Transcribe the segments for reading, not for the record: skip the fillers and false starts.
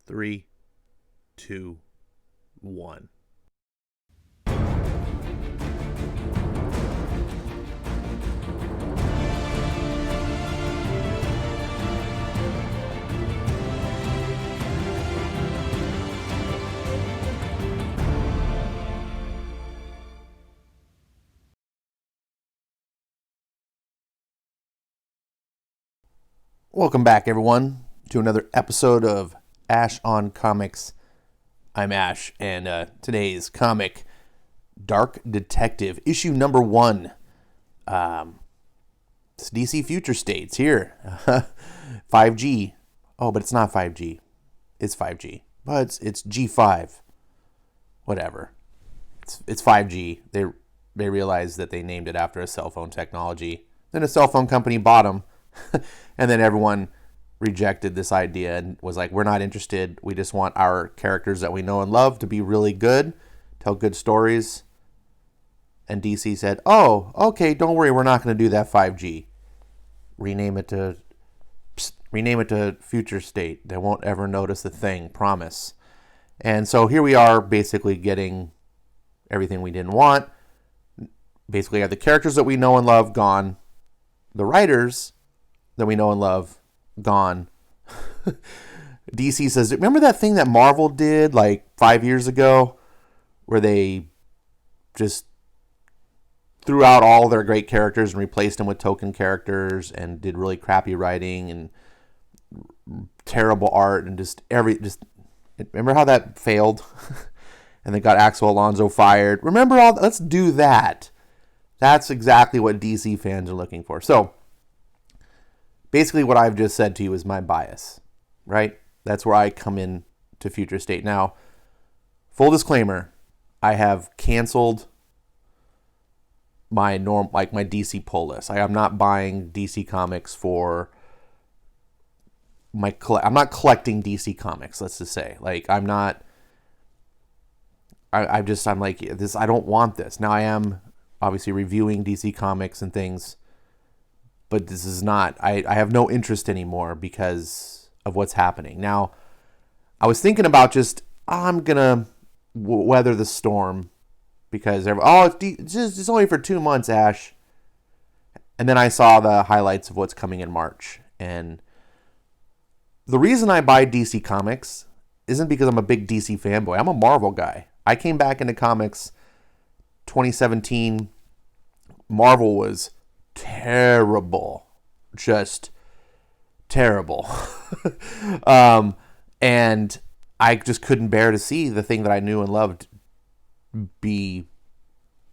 Three, two, one. Welcome back, everyone, to another episode of Ash on Comics. I'm Ash, and today's comic, Dark Detective, issue number 1. It's DC Future States here. 5G. Oh, but it's not 5G. It's 5G. But it's G5. Whatever. It's 5G. They realized that they named it after a cell phone technology. Then a cell phone company bought them. And then everyone rejected this idea and was like, we're not interested. We just want our characters that we know and love to be really good, tell good stories. And DC said, oh, okay, don't worry, we're not going to do that 5G. Rename it to Future State. They won't ever notice a thing, promise. And so here we are, basically getting everything we didn't want. Basically have the characters that we know and love gone. The writers that we know and love gone. DC says, remember that thing that Marvel did like 5 years ago where they just threw out all their great characters and replaced them with token characters and did really crappy writing and terrible art and just remember how that failed? And they got Axel Alonso fired. Remember all let's do that. That's exactly what DC fans are looking for. So basically what I've just said to you is my bias, right? That's where I come in to Future State. Now, full disclaimer, I have canceled my my DC pull list. I am not buying DC comics for I'm not collecting DC comics, let's just say. Like I'm like this, I don't want this. Now I am obviously reviewing DC comics and things, but this is not, I have no interest anymore because of what's happening. Now, I was thinking about just, I'm going to weather the storm because, it's only for 2 months, Ash. And then I saw the highlights of what's coming in March. And the reason I buy DC comics isn't because I'm a big DC fanboy. I'm a Marvel guy. I came back into comics 2017. Marvel was terrible, just terrible. And I just couldn't bear to see the thing that I knew and loved be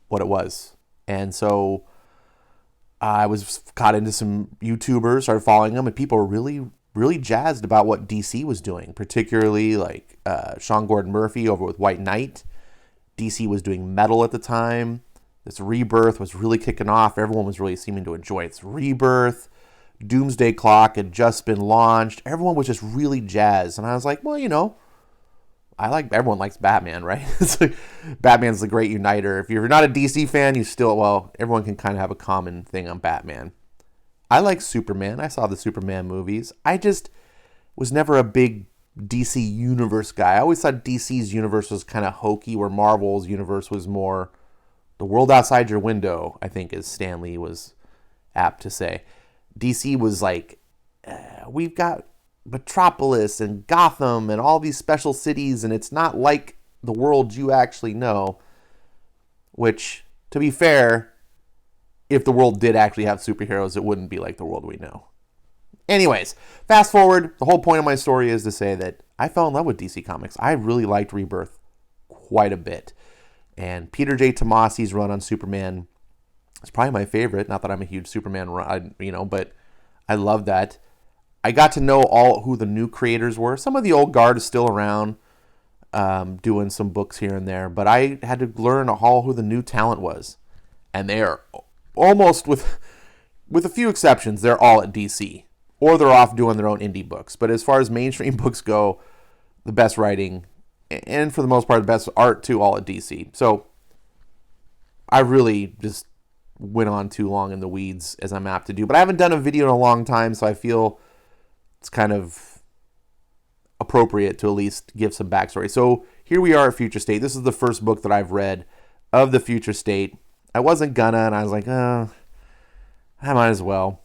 what it was. And so I was caught into some YouTubers, started following them, and people were really, really jazzed about what DC was doing, particularly like Sean Gordon Murphy over with White Knight. DC was doing Metal at the time. This Rebirth was really kicking off. Everyone was really seeming to enjoy its Rebirth. Doomsday Clock had just been launched. Everyone was just really jazzed. And I was like, well, everyone likes Batman, right? It's like, Batman's the great uniter. If you're not a DC fan, everyone can kind of have a common thing on Batman. I like Superman. I saw the Superman movies. I just was never a big DC universe guy. I always thought DC's universe was kind of hokey, where Marvel's universe was more the world outside your window, I think, as Stan Lee was apt to say. DC was like, we've got Metropolis and Gotham and all these special cities, and it's not like the world you actually know. Which, to be fair, if the world did actually have superheroes, it wouldn't be like the world we know. Anyways, fast forward. The whole point of my story is to say that I fell in love with DC Comics. I really liked Rebirth quite a bit. And Peter J. Tomasi's run on Superman is probably my favorite. Not that I'm a huge Superman run, but I love that. I got to know who the new creators were. Some of the old guard is still around, doing some books here and there. But I had to learn who the new talent was. And they are almost, with a few exceptions, they're all at DC. Or they're off doing their own indie books. But as far as mainstream books go, the best writing, and for the most part, the best art, too, all at DC. So I really just went on too long in the weeds, as I'm apt to do. But I haven't done a video in a long time, so I feel it's kind of appropriate to at least give some backstory. So here we are at Future State. This is the first book that I've read of the Future State. I wasn't gonna, and I was like, oh, I might as well.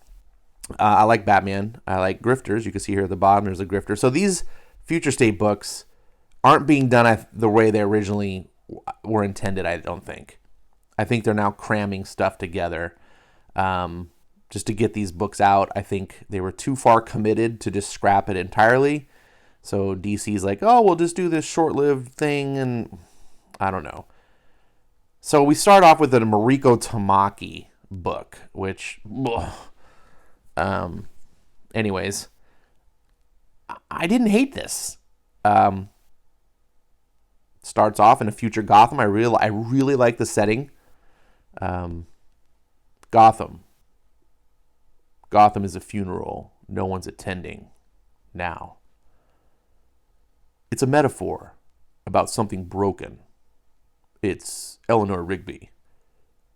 I like Batman. I like Grifters. You can see here at the bottom, there's a Grifter. So these Future State books aren't being done the way they originally were intended, I don't think. I think they're now cramming stuff together just to get these books out. I think they were too far committed to just scrap it entirely. So DC's like, oh, we'll just do this short-lived thing, and I don't know. So we start off with a Mariko Tamaki book, which... anyways, I didn't hate this. Starts off in a future Gotham. I really like the setting. Gotham is a funeral no one's attending now. It's a metaphor about something broken. It's Eleanor Rigby,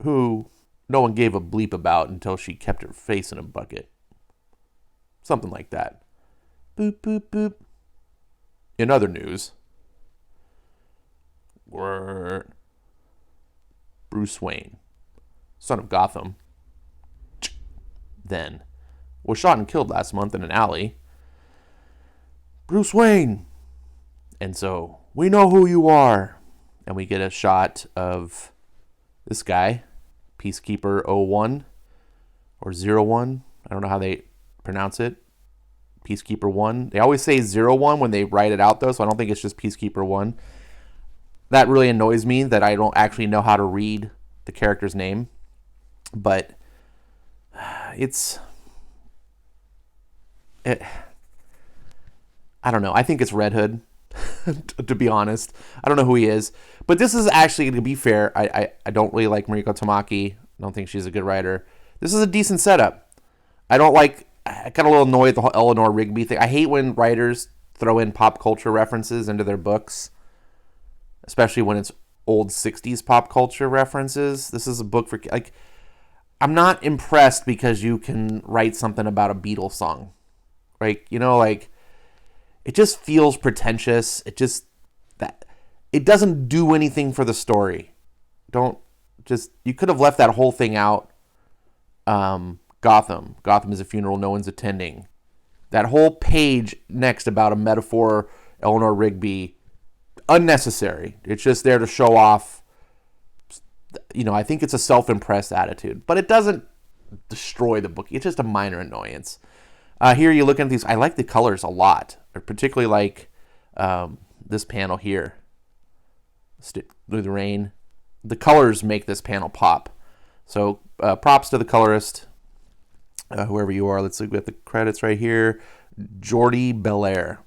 who no one gave a bleep about until she kept her face in a bucket. Something like that. Boop, boop, boop. In other news, Bruce Wayne, son of Gotham, then, was shot and killed last month in an alley. Bruce Wayne! And so, we know who you are. And we get a shot of this guy, Peacekeeper 01 or 01. I don't know how they pronounce it. Peacekeeper 1. They always say 01 when they write it out, though, so I don't think it's just Peacekeeper 1. That really annoys me that I don't actually know how to read the character's name. But I don't know. I think it's Red Hood, to be honest. I don't know who he is. But this is actually, to be fair, I don't really like Mariko Tamaki. I don't think she's a good writer. This is a decent setup. I got a little annoyed at the whole Eleanor Rigby thing. I hate when writers throw in pop culture references into their books, especially when it's old 60s pop culture references. This is a book for, like, I'm not impressed because you can write something about a Beatles song. Right? You know, like, it just feels pretentious. It doesn't do anything for the story. You could have left that whole thing out. Gotham is a funeral no one's attending. That whole page next about a metaphor, Eleanor Rigby, unnecessary. It's just there to show off. You know, I think it's a self-impressed attitude, but it doesn't destroy the book. It's just a minor annoyance. Here you look at these. I like the colors a lot. I particularly like this panel here. Through the rain. The colors make this panel pop. So props to the colorist, whoever you are. Let's look at the credits right here. Jordi Belair.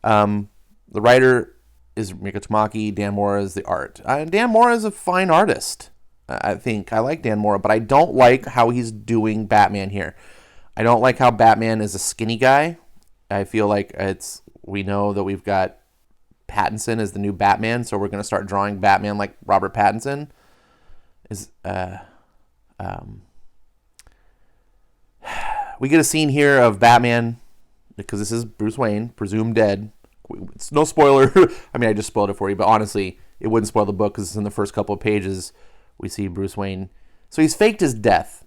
The writer is Mariko Tamaki. Dan Mora is the art. Dan Mora is a fine artist. I think. I like Dan Mora, but I don't like how he's doing Batman here. I don't like how Batman is a skinny guy. I feel like we know that we've got Pattinson as the new Batman, so we're going to start drawing Batman like Robert Pattinson. We get a scene here of Batman, because this is Bruce Wayne, presumed dead. It's no spoiler. I mean, I just spoiled it for you, but honestly, it wouldn't spoil the book because it's in the first couple of pages. We see Bruce Wayne. So he's faked his death,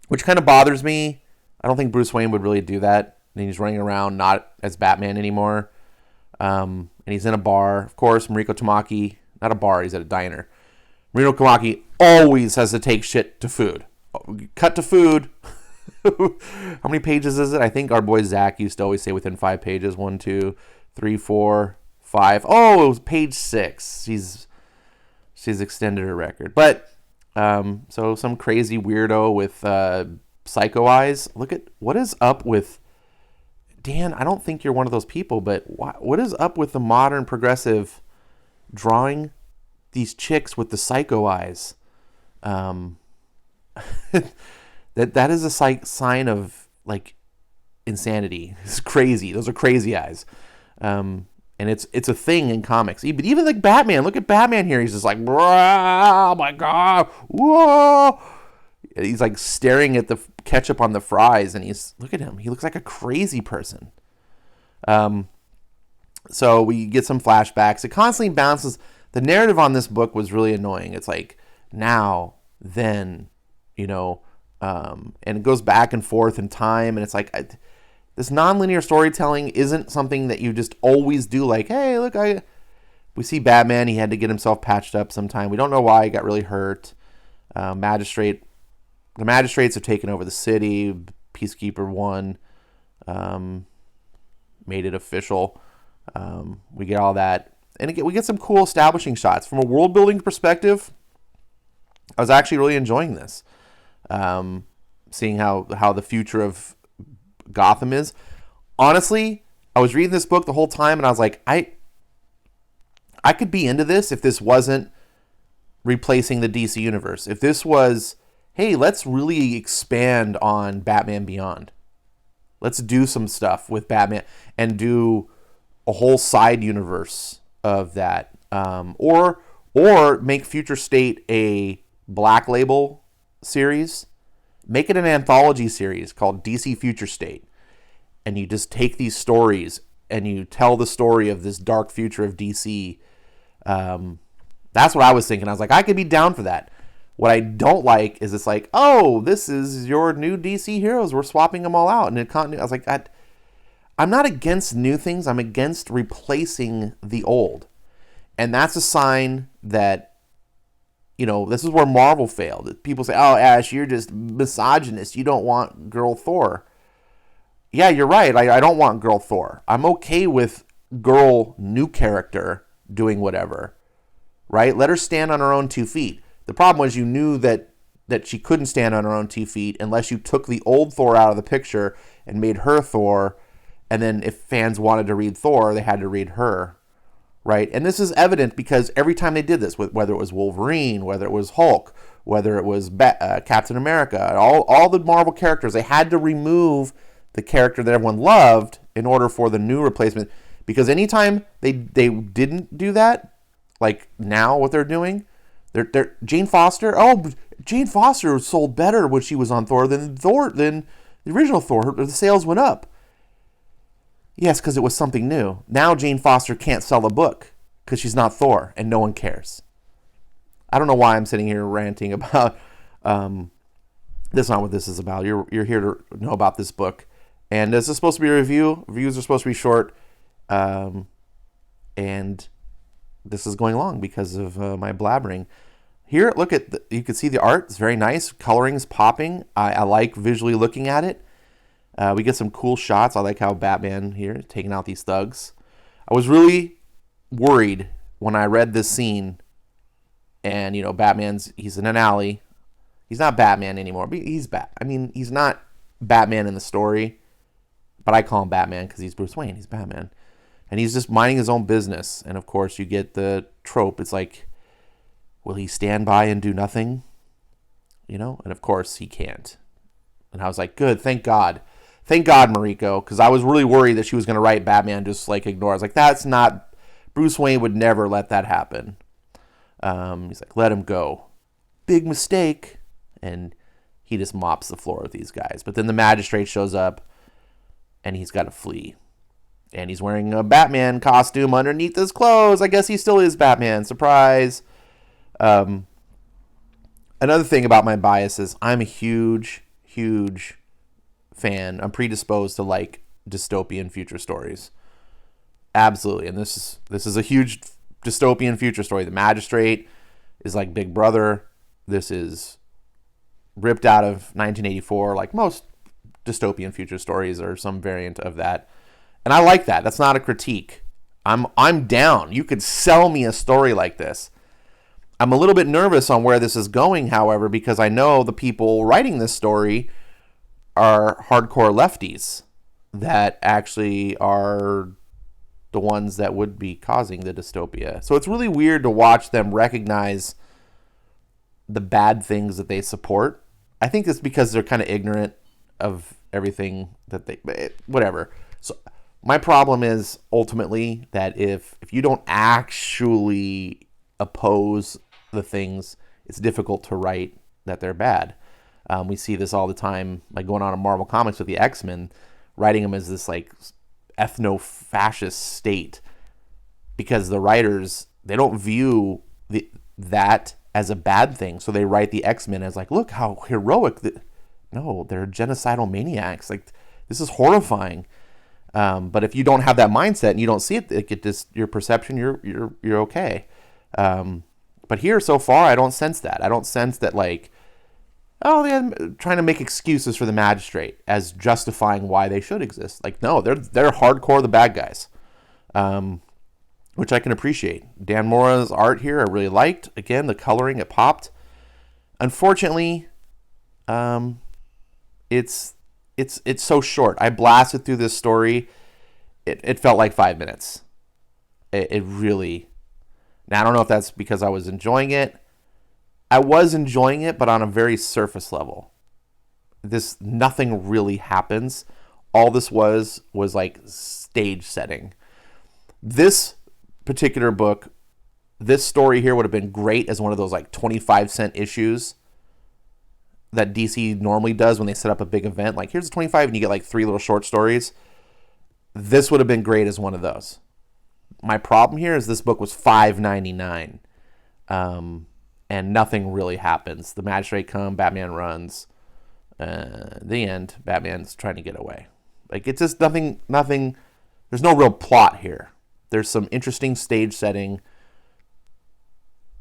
which kind of bothers me. I don't think Bruce Wayne would really do that. And he's running around not as Batman anymore. And he's in a bar. Of course, Mariko Tamaki, not a bar, he's at a diner. Mariko Tamaki always has to take shit to food. Cut to food. How many pages is it? I think our boy Zach used to always say within 5 pages. 1, 2, 3, 4, 5. Oh, it was page 6. She's extended her record. But, so some crazy weirdo with psycho eyes. Look at, what is up with, Dan, I don't think you're one of those people, but what is up with the modern progressive drawing these chicks with the psycho eyes? That is a sign of, like, insanity. It's crazy. Those are crazy eyes. And it's a thing in comics. But even like Batman, look at Batman here. He's just like, oh my God, whoa. He's like staring at the ketchup on the fries, and look at him. He looks like a crazy person. So we get some flashbacks. It constantly bounces. The narrative on this book was really annoying. It's like now, then, and it goes back and forth in time. And it's like this nonlinear storytelling isn't something that you just always do. Like, hey, look, we see Batman. He had to get himself patched up sometime. We don't know why he got really hurt. The magistrates have taken over the city. Peacekeeper won, made it official. We get all that, and again, we get some cool establishing shots from a world building perspective. I was actually really enjoying this, seeing how the future of Gotham is. Honestly, I was reading this book the whole time, and I was like, I could be into this if this wasn't replacing the DC universe. If this was, hey, let's really expand on Batman Beyond. Let's do some stuff with Batman and do a whole side universe of that, or make Future State a Black Label series, make it an anthology series called DC Future State, and you just take these stories and you tell the story of this dark future of DC. That's what I was thinking. I was like, I could be down for that. What I don't like is it's like, oh, this is your new DC heroes. We're swapping them all out. And I was like, I'm not against new things. I'm against replacing the old. And that's a sign that, this is where Marvel failed. People say, oh, Ash, you're just misogynist. You don't want girl Thor. Yeah, you're right. I don't want girl Thor. I'm okay with girl new character doing whatever, right? Let her stand on her own 2 feet. The problem was you knew that she couldn't stand on her own 2 feet unless you took the old Thor out of the picture and made her Thor. And then if fans wanted to read Thor, they had to read her, right? And this is evident because every time they did this, whether it was Wolverine, whether it was Hulk, whether it was Captain America, all the Marvel characters, they had to remove the character that everyone loved in order for the new replacement. Because anytime they didn't do that, like now what they're doing, they're Jane Foster. Oh, Jane Foster sold better when she was on Thor than the original Thor. The sales went up. Yes, because it was something new. Now Jane Foster can't sell a book because she's not Thor, and no one cares. I don't know why I'm sitting here ranting about. That's not what this is about. You're here to know about this book, and this is supposed to be a review. Reviews are supposed to be short, and this is going long because of my blabbering. Here, look at you can see the art. It's very nice. Coloring's popping. I like visually looking at it. We get some cool shots. I like how Batman here is taking out these thugs. I was really worried when I read this scene, and he's in an alley. He's not Batman anymore, but he's he's not Batman in the story, but I call him Batman because he's Bruce Wayne. He's Batman, and he's just minding his own business. And of course, you get the trope. It's like, will he stand by and do nothing? And of course he can't. And I was like, good, thank God. Thank God, Mariko, because I was really worried that she was going to write Batman just like ignore. I was like, that's not, Bruce Wayne would never let that happen. He's like, let him go. Big mistake. And he just mops the floor with these guys. But then the magistrate shows up, and he's got to flee. And he's wearing a Batman costume underneath his clothes. I guess he still is Batman. Surprise. Another thing about my bias is I'm a huge, huge fan. I'm predisposed to like dystopian future stories. Absolutely. And this is a huge dystopian future story. The Magistrate is like Big Brother. This is ripped out of 1984, like most dystopian future stories or some variant of that. And I like that. That's not a critique. I'm down. You could sell me a story like this. I'm a little bit nervous on where this is going, however, because I know the people writing this story are hardcore lefties that actually are the ones that would be causing the dystopia. So it's really weird to watch them recognize the bad things that they support. I think it's because they're kind of ignorant of everything that whatever. So my problem is ultimately that if you don't actually oppose the things, it's difficult to write that they're bad. We see this all the time, like going on in Marvel Comics with the X-Men, writing them as this like ethno-fascist state. because the writers, they don't view that as a bad thing. So they write the X-Men as like, look how heroic. No, they're genocidal maniacs. Like, this is horrifying. But if you don't have that mindset and you don't see it just your perception, you're okay. But here so far, I don't sense that. I don't sense that like, oh, they're trying to make excuses for the Magistrate as justifying why they should exist. Like, no, they're hardcore the bad guys, which I can appreciate. Dan Mora's art here I really liked. Again, the coloring, it popped. Unfortunately, it's so short. I blasted through this story. It felt like 5 minutes. It really. Now, I don't know if that's because I was enjoying it. I was enjoying it, but on a very surface level. Nothing really happens. All this was like stage setting. This particular book, this story here would have been great as one of those like 25-cent issues that DC normally does when they set up a big event. Like, here's a 25 and you get like 3 little short stories. This would have been great as one of those. My problem here is this book was $5.99. And nothing really happens. The Magistrate comes, Batman runs. The end, Batman's trying to get away. Like, it's just nothing. There's no real plot here. There's some interesting stage setting.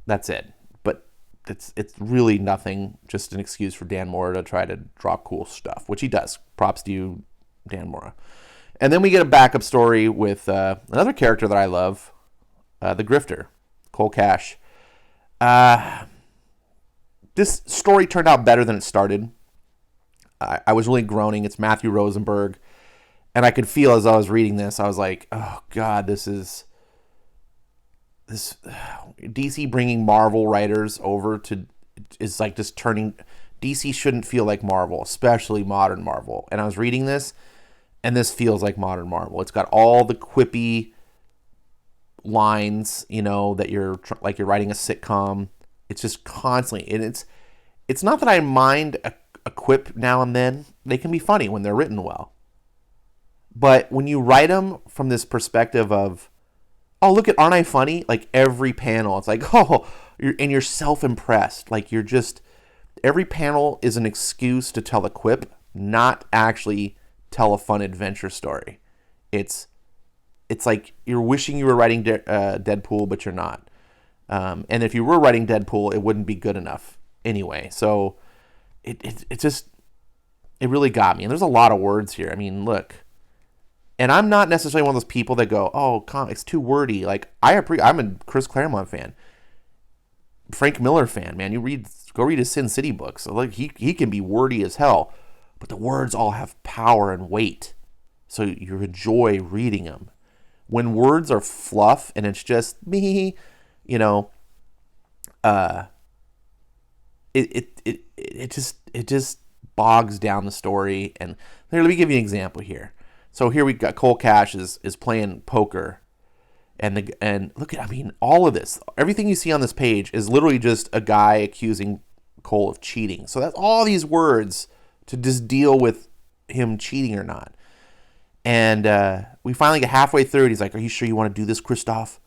That's it. But it's really nothing. Just an excuse for Dan Mora to try to draw cool stuff, which he does. Props to you, Dan Mora. And then we get a backup story with another character that I love, the Grifter, Cole Cash. This story turned out better than it started. I was really groaning. It's Matthew Rosenberg. And I could feel as I was reading this, I was like, oh, God, this DC bringing Marvel writers over is like just turning. DC shouldn't feel like Marvel, especially modern Marvel. And I was reading this, and this feels like modern Marvel. It's got all the quippy lines, that you're writing a sitcom. It's just constantly, and it's not that I mind a quip now and then. They can be funny when they're written well. But when you write them from this perspective of, oh, look aren't I funny? Like, every panel, it's like, oh, you're self-impressed. Like, every panel is an excuse to tell a quip, not actually tell a fun adventure story. It's like you're wishing you were writing Deadpool, but you're not. And if you were writing Deadpool, it wouldn't be good enough anyway. So it really got me. And there's a lot of words here. I mean, look. And I'm not necessarily one of those people that go, oh, it's too wordy. Like, I'm a Chris Claremont fan. Frank Miller fan, man. Go read his Sin City books. So, like, he can be wordy as hell. But the words all have power and weight. So you enjoy reading them. When words are fluff and it's just me, it just bogs down the story. And let me give you an example here. So here we got Cole Cash is playing poker, and look at, all of this, everything you see on this page is literally just a guy accusing Cole of cheating. So that's all these words to just deal with him cheating or not. And we finally get halfway through, and he's like, "Are you sure you want to do this, Christoph?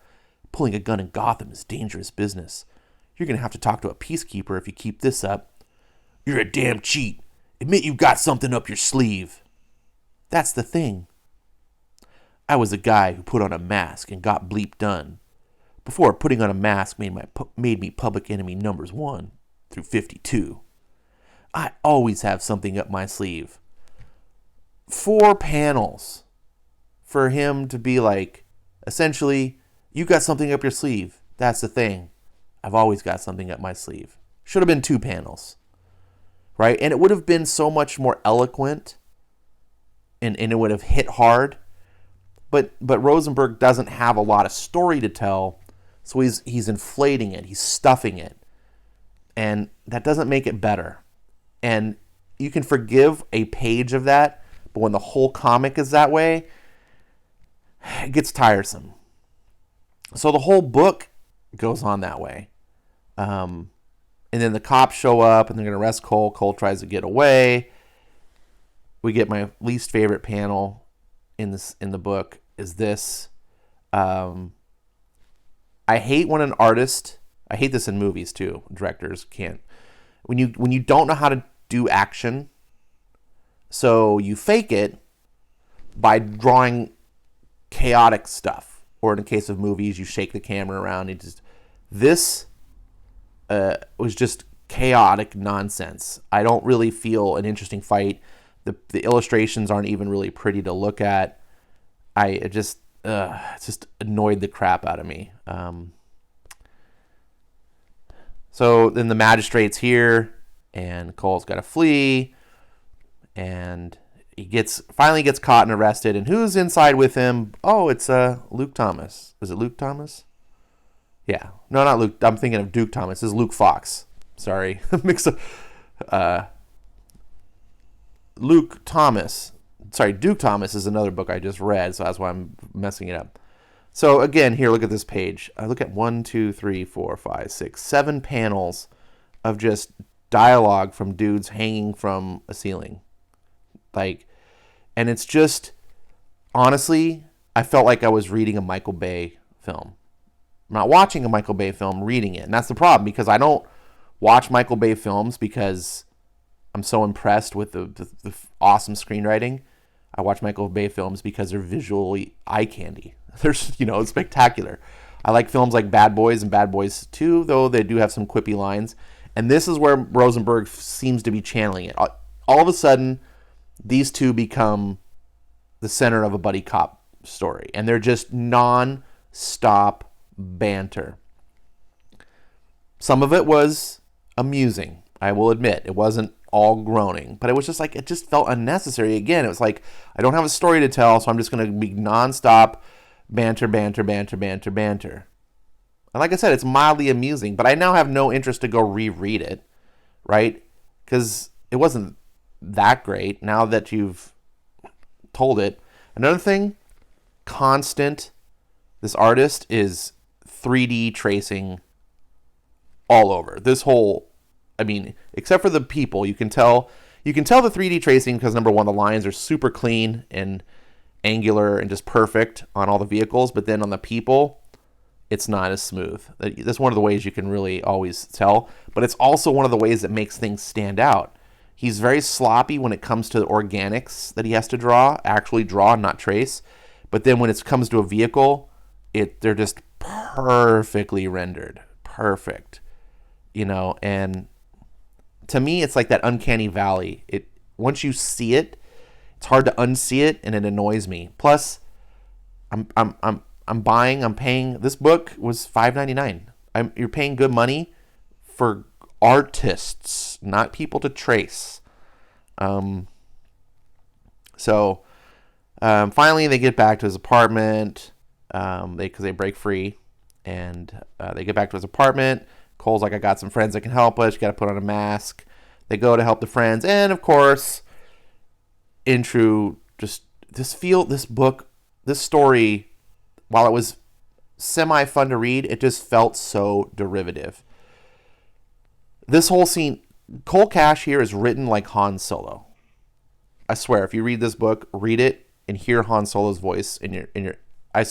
Pulling a gun in Gotham is dangerous business. You're gonna have to talk to a peacekeeper if you keep this up. You're a damn cheat. Admit you got something up your sleeve." That's the thing. I was a guy who put on a mask and got bleep done. Before putting on a mask made me public enemy numbers 1 through 52. I always have something up my sleeve. 4 panels for him to be like, essentially, you got something up your sleeve. That's the thing. I've always got something up my sleeve. Should have been 2 panels. Right? And it would have been so much more eloquent. And it would have hit hard, but Rosenberg doesn't have a lot of story to tell, so he's inflating it, he's stuffing it, and that doesn't make it better. And you can forgive a page of that, but when the whole comic is that way, it gets tiresome. So the whole book goes on that way, and then the cops show up and they're going to arrest Cole. Cole tries to get away. We get my least favorite panel in the book is this. I hate when an artist, I hate this in movies too, directors can't, when you don't know how to do action, so you fake it by drawing chaotic stuff, or in the case of movies, you shake the camera around. This was just chaotic nonsense. I don't really feel an interesting fight. The illustrations aren't even really pretty to look at. It just annoyed the crap out of me. So then the magistrate's here, and Cole's got to flee, and he finally gets caught and arrested. And who's inside with him? Oh, it's Luke Thomas. Is it Luke Thomas? Yeah. No, not Luke. I'm thinking of Duke Thomas. This is Luke Fox. Sorry. Mix up. Luke Thomas. Sorry, Duke Thomas is another book I just read, so that's why I'm messing it up. So again, here, look at this page. I look at 1, 2, 3, 4, 5, 6, 7 panels of just dialogue from dudes hanging from a ceiling. And it's just, honestly, I felt like I was reading a Michael Bay film. I'm not watching a Michael Bay film, reading it. And that's the problem, because I don't watch Michael Bay films because I'm so impressed with the awesome screenwriting. I watch Michael Bay films because they're visually eye candy. They're, it's spectacular. I like films like Bad Boys and Bad Boys 2, though they do have some quippy lines. And this is where Rosenberg seems to be channeling it. All of a sudden, these two become the center of a buddy cop story. And they're just non-stop banter. Some of it was amusing, I will admit. It wasn't all groaning, but it was just like, it just felt unnecessary. Again, it was like, I don't have a story to tell, so I'm just going to be nonstop banter. And like I said, it's mildly amusing, but I now have no interest to go reread it, right? Because it wasn't that great now that you've told it. Another thing, constant, this artist is 3D tracing all over. This whole, except for the people, you can tell the 3D tracing because, number one, the lines are super clean and angular and just perfect on all the vehicles, but then on the people, it's not as smooth. That's one of the ways you can really always tell, but it's also one of the ways that makes things stand out. He's very sloppy when it comes to the organics that he has to actually draw, not trace. But then when it comes to a vehicle, they're just perfectly rendered. Perfect. And to me, it's like that uncanny valley. Once you see it, it's hard to unsee it, and it annoys me. Plus, I'm paying. This book was $5.99. You're paying good money for artists, not people to trace. So finally, they get back to his apartment. Because they break free, and they get back to his apartment. Cole's like, I got some friends that can help us. You got to put on a mask. They go to help the friends, and of course, this story, while it was semi fun to read, it just felt so derivative. This whole scene, Cole Cash here is written like Han Solo. I swear, if you read this book, read it and hear Han Solo's voice in your. I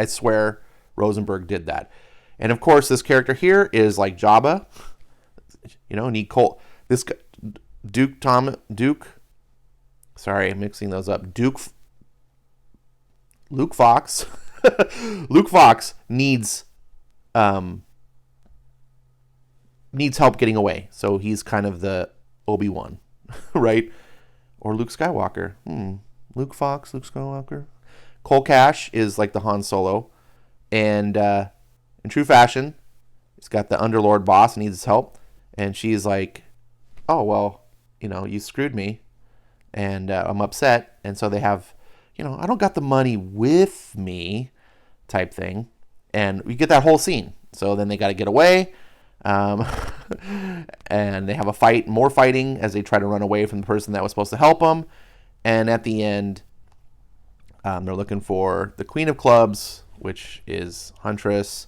swear, Rosenberg did that. And of course, this character here is like Jabba. Need Cole. This guy, Duke. Sorry, I'm mixing those up. Luke Fox. Luke Fox needs help getting away. So he's kind of the Obi-Wan, right? Or Luke Skywalker. Luke Fox, Luke Skywalker. Cole Cash is like the Han Solo. And in true fashion, he's got the underlord boss and needs his help. And she's like, oh, well, you screwed me. And I'm upset. And so they have, I don't got the money with me type thing. And we get that whole scene. So then they got to get away. And they have a fight, more fighting as they try to run away from the person that was supposed to help them. And at the end, they're looking for the Queen of Clubs, which is Huntress.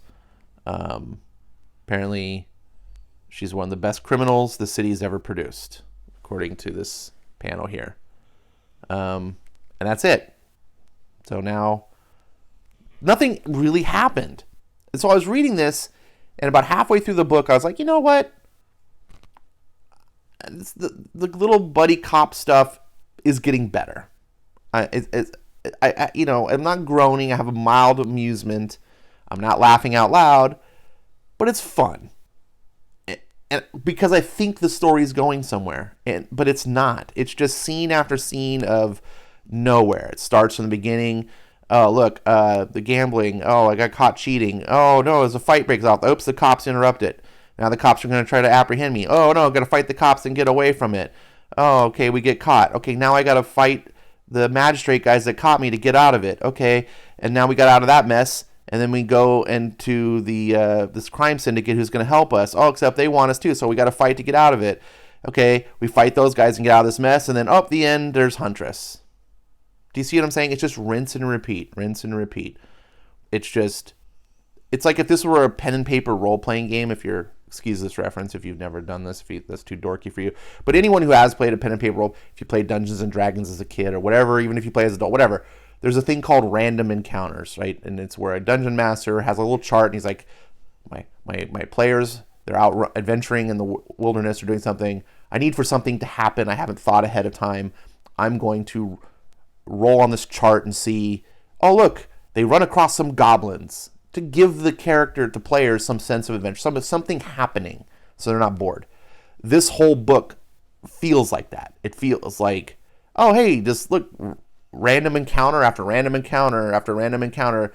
Apparently, she's one of the best criminals the city's ever produced, according to this panel here. And that's it. So now, nothing really happened. And so I was reading this, and about halfway through the book, I was like, you know what? The little buddy cop stuff is getting better. I'm not groaning. I have a mild amusement. I'm not laughing out loud, but it's fun. And because I think the story's going somewhere, but it's not. It's just scene after scene of nowhere. It starts from the beginning. Oh, look, the gambling. Oh, I got caught cheating. Oh, no, there's a fight breaks out. Oops, the cops interrupted. Now the cops are going to try to apprehend me. Oh, no, got to fight the cops and get away from it. Oh, okay, we get caught. Okay, now I got to fight the magistrate guys that caught me to get out of it. Okay, and now we got out of that mess. And then we go into the this crime syndicate who's going to help us. Oh, except they want us too, so we got to fight to get out of it. Okay, we fight those guys and get out of this mess, and then at the end, there's Huntress. Do you see what I'm saying? It's just rinse and repeat, rinse and repeat. It's like if this were a pen and paper role-playing game, excuse this reference if you've never done this, that's too dorky for you. But anyone who has played a pen and paper role, if you played Dungeons and Dragons as a kid or whatever, even if you play as an adult, whatever, there's a thing called random encounters, right? And it's where a dungeon master has a little chart and he's like, my players, they're out adventuring in the wilderness or doing something. I need for something to happen. I haven't thought ahead of time. I'm going to roll on this chart and see, oh, look, they run across some goblins, to give the players some sense of adventure, something happening so they're not bored. This whole book feels like that. It feels like, oh, hey, just look, random encounter after random encounter after random encounter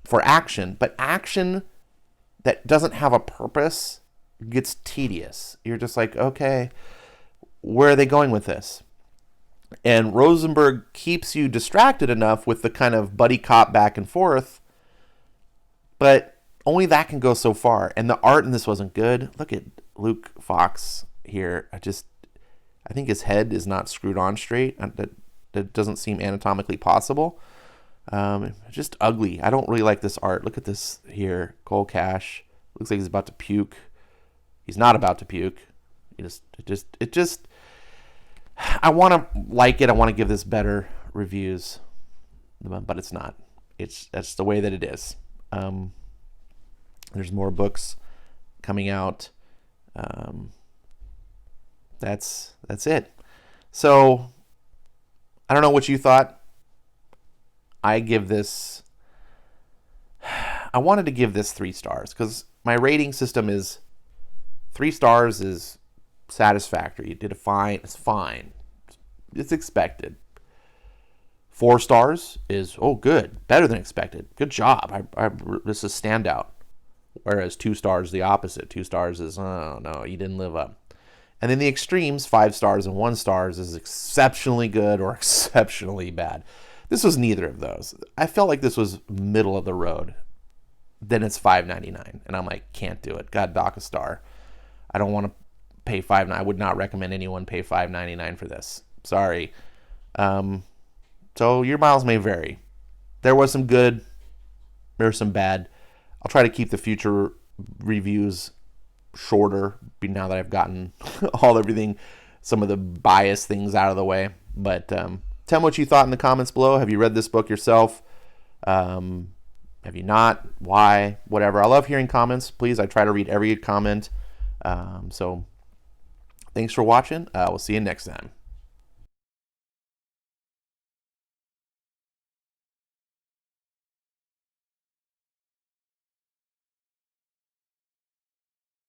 for action. But action that doesn't have a purpose gets tedious. You're just like, okay, where are they going with this? And Rosenberg keeps you distracted enough with the kind of buddy cop back and forth, but only that can go so far. And the art in this wasn't good. Look at Luke Fox here. I think his head is not screwed on straight. That doesn't seem anatomically possible. Just ugly. I don't really like this art. Look at this here. Cole Cash. Looks like he's about to puke. He's not about to puke. It just I want to like it. I want to give this better reviews, but it's not. That's the way that it is. There's more books coming out. That's it. So I don't know what you thought. I wanted to give this 3 stars because my rating system is 3 stars is satisfactory. You did fine. It's fine. It's expected. 4 stars is, oh, good. Better than expected. Good job. This is standout. Whereas 2 stars, the opposite. 2 stars is, oh, no, you didn't live up. And then the extremes, 5 stars and 1 stars is exceptionally good or exceptionally bad. This was neither of those. I felt like this was middle of the road. Then it's $5.99. And I'm like, can't do it. God, dock a star. I don't want to pay $5.99. I would not recommend anyone pay $5.99 for this. Sorry. So your miles may vary. There was some good. There was some bad. I'll try to keep the future reviews shorter now that I've gotten everything, some of the biased things out of the way. But tell me what you thought in the comments below. Have you read this book yourself? Have you not? Why? Whatever. I love hearing comments. Please, I try to read every comment. So thanks for watching. We'll see you next time.